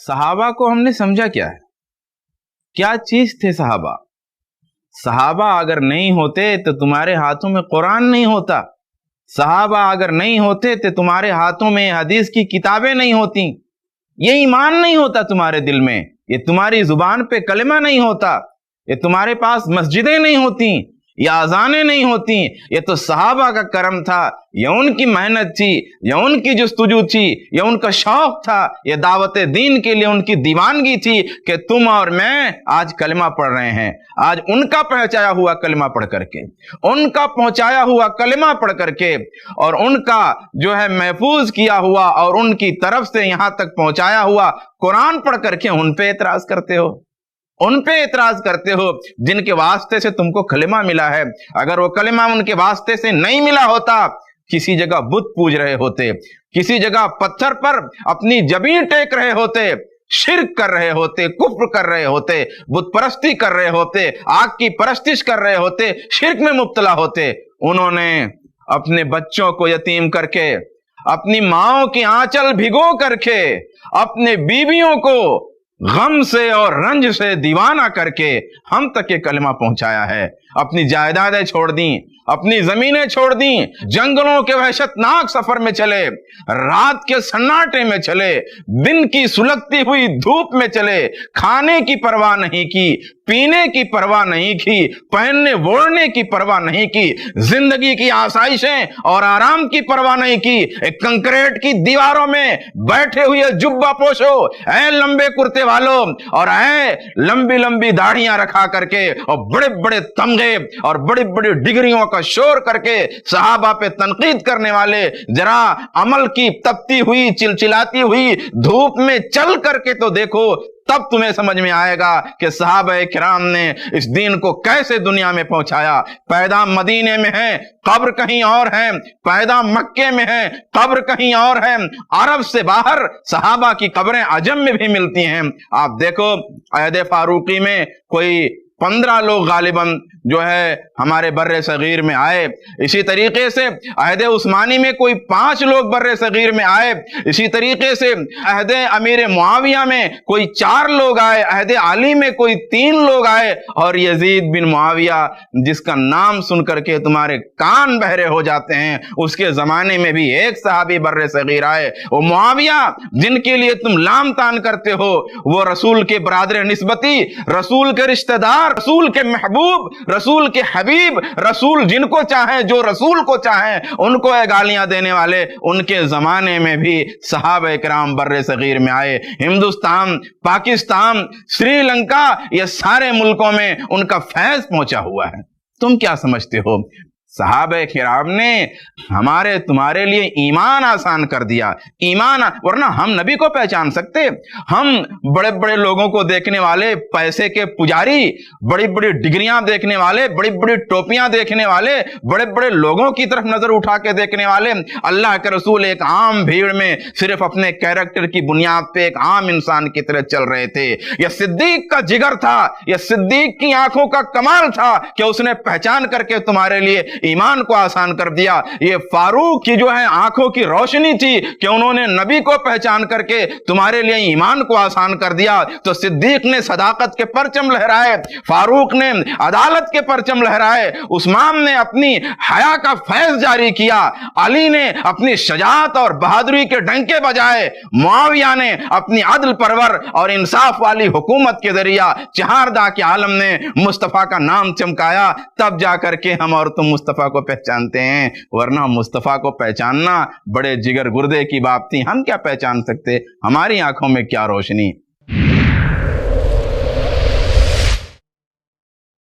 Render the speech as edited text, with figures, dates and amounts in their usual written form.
صحابہ کو ہم نے سمجھا کیا ہے؟ کیا چیز تھے صحابہ؟ صحابہ اگر نہیں ہوتے تو تمہارے ہاتھوں میں قرآن نہیں ہوتا. صحابہ اگر نہیں ہوتے تو تمہارے ہاتھوں میں حدیث کی کتابیں نہیں ہوتی. یہ ایمان نہیں ہوتا تمہارے دل میں، یہ تمہاری زبان پہ کلمہ نہیں ہوتا، یہ تمہارے پاس مسجدیں نہیں ہوتی، یہ اذانیں نہیں ہوتی. یہ تو صحابہ کا کرم تھا، یہ ان کی محنت تھی، یہ ان کی جستجو تھی، یہ ان کا شوق تھا، یہ دعوت دین کے لیے ان کی دیوانگی تھی کہ تم اور میں آج کلمہ پڑھ رہے ہیں. آج ان کا پہنچایا ہوا کلمہ پڑھ کر کے، ان کا پہنچایا ہوا کلمہ پڑھ کر کے، اور ان کا جو ہے محفوظ کیا ہوا اور ان کی طرف سے یہاں تک پہنچایا ہوا قرآن پڑھ کر کے ان پہ اعتراض کرتے ہو. ان پہ اعتراض کرتے ہو جن کے واسطے سے تم کو کلمہ ملا ہے. اگر وہ کلمہ ان کے واسطے سے نہیں ملا ہوتا، کسی جگہ بت پوج رہے ہوتے، کسی جگہ پتھر پر اپنی جبین ٹیک رہے ہوتے، شرک کر رہے ہوتے، کفر کر رہے ہوتے، بت پرستی کر رہے ہوتے، آگ کی پرستش کر رہے ہوتے، شرک میں مبتلا ہوتے. انہوں نے اپنے بچوں کو یتیم کر کے، اپنی ماؤں کی آنچل بھگو کر کے، اپنے بیویوں کو غم سے اور رنج سے دیوانہ کر کے ہم تک یہ کلمہ پہنچایا ہے. اپنی جائیدادیں چھوڑ دیں، اپنی زمینیں چھوڑ دیں، جنگلوں کے وحشتناک سفر میں چلے، رات کے سناٹے میں چلے، دن کی سلگتی ہوئی دھوپ میں چلے، کھانے کی پرواہ نہیں کی، پینے کی پرواہ نہیں کی، پہننے اوڑھنے کی پرواہ نہیں کی، زندگی کی آسائشیں اور آرام کی پرواہ نہیں کی. ایک کنکریٹ کی دیواروں میں بیٹھے ہوئے جبہ پوشو، اے لمبے کرتے والوں، اور اے لمبی لمبی داڑھیاں رکھا کر کے اور بڑے بڑے تمغے اور بڑی بڑی ڈگریوں کا شور کر کے صحابہ پہ تنقید کرنے والے، ذرا عمل کی تپتی ہوئی چلچلاتی ہوئی دھوپ میں چل کر کے تو دیکھو، تب تمہیں سمجھ میں آئے گا کہ صحابہ کرام نے اس دین کو کیسے دنیا میں پہنچایا. پیدا مدینے میں ہیں، قبر کہیں اور ہیں، پیدا مکے میں ہیں، قبر کہیں اور ہیں. عرب سے باہر صحابہ کی قبریں عجم میں بھی ملتی ہیں. آپ دیکھو عہد فاروقی میں کوئی 15 لوگ غالباً جو ہے ہمارے بر صغیر میں آئے. اسی طریقے سے عہد عثمانی میں کوئی 5 لوگ بر صغیر میں آئے. اسی طریقے سے عہد امیر معاویہ میں کوئی 4 لوگ آئے، عہد علی میں کوئی 3 لوگ آئے، اور یزید بن معاویہ جس کا نام سن کر کے تمہارے کان بہرے ہو جاتے ہیں، اس کے زمانے میں بھی ایک صحابی بر صغیر آئے. وہ معاویہ جن کے لیے تم لام تان کرتے ہو، وہ رسول کے برادر نسبتی، رسول کے رشتہ دار، رسول کے محبوب، رسول کے حبیب، رسول جن کو چاہیں، جو رسول کو چاہیں ان کو گالیاں دینے والے، ان کے زمانے میں بھی صحابہ کرام بر صغیر میں آئے. ہندوستان، پاکستان، سری لنکا، یہ سارے ملکوں میں ان کا فیض پہنچا ہوا ہے. تم کیا سمجھتے ہو؟ صحابہ کرام نے ہمارے تمہارے لیے ایمان آسان کر دیا. ایمان، ورنہ ہم نبی کو پہچان سکتے؟ ہم بڑے بڑے لوگوں کو دیکھنے والے، پیسے کے پجاری، بڑی بڑی ڈگریاں دیکھنے والے، بڑی بڑی ٹوپیاں دیکھنے والے، بڑے بڑے لوگوں کی طرف نظر اٹھا کے دیکھنے والے، اللہ کے رسول ایک عام بھیڑ میں صرف اپنے کیریکٹر کی بنیاد پہ ایک عام انسان کی طرح چل رہے تھے. یہ صدیق کا جگر تھا، یہ صدیق کی آنکھوں کا کمال تھا کہ اس نے پہچان کر کے تمہارے لیے ایمان کو آسان کر دیا. یہ فاروق کی جو ہے آنکھوں کی روشنی تھی کہ انہوں نے نبی کو پہچان کر کے تمہارے لیے ایمان کو آسان کر دیا. تو صدیق نے صداقت کے پرچم لہرائے، فاروق نے عدالت کے پرچم لہرائے، عثمان نے اپنی حیا کا فیض جاری کیا، علی نے اپنی شجاعت اور بہادری کے ڈنکے بجائے، معاویہ نے اپنی عدل پرور اور انصاف والی حکومت کے ذریعہ چہاردہ کے عالم نے مصطفیٰ کا نام چمکایا. تب جا کر کے ہم اور تم مصطفیٰ کو پہچانتے ہیں، ورنہ مصطفیٰ کو پہچاننا بڑے جگر گردے کی بات تھی. ہم کیا پہچان سکتے؟ ہماری آنکھوں میں کیا روشنی.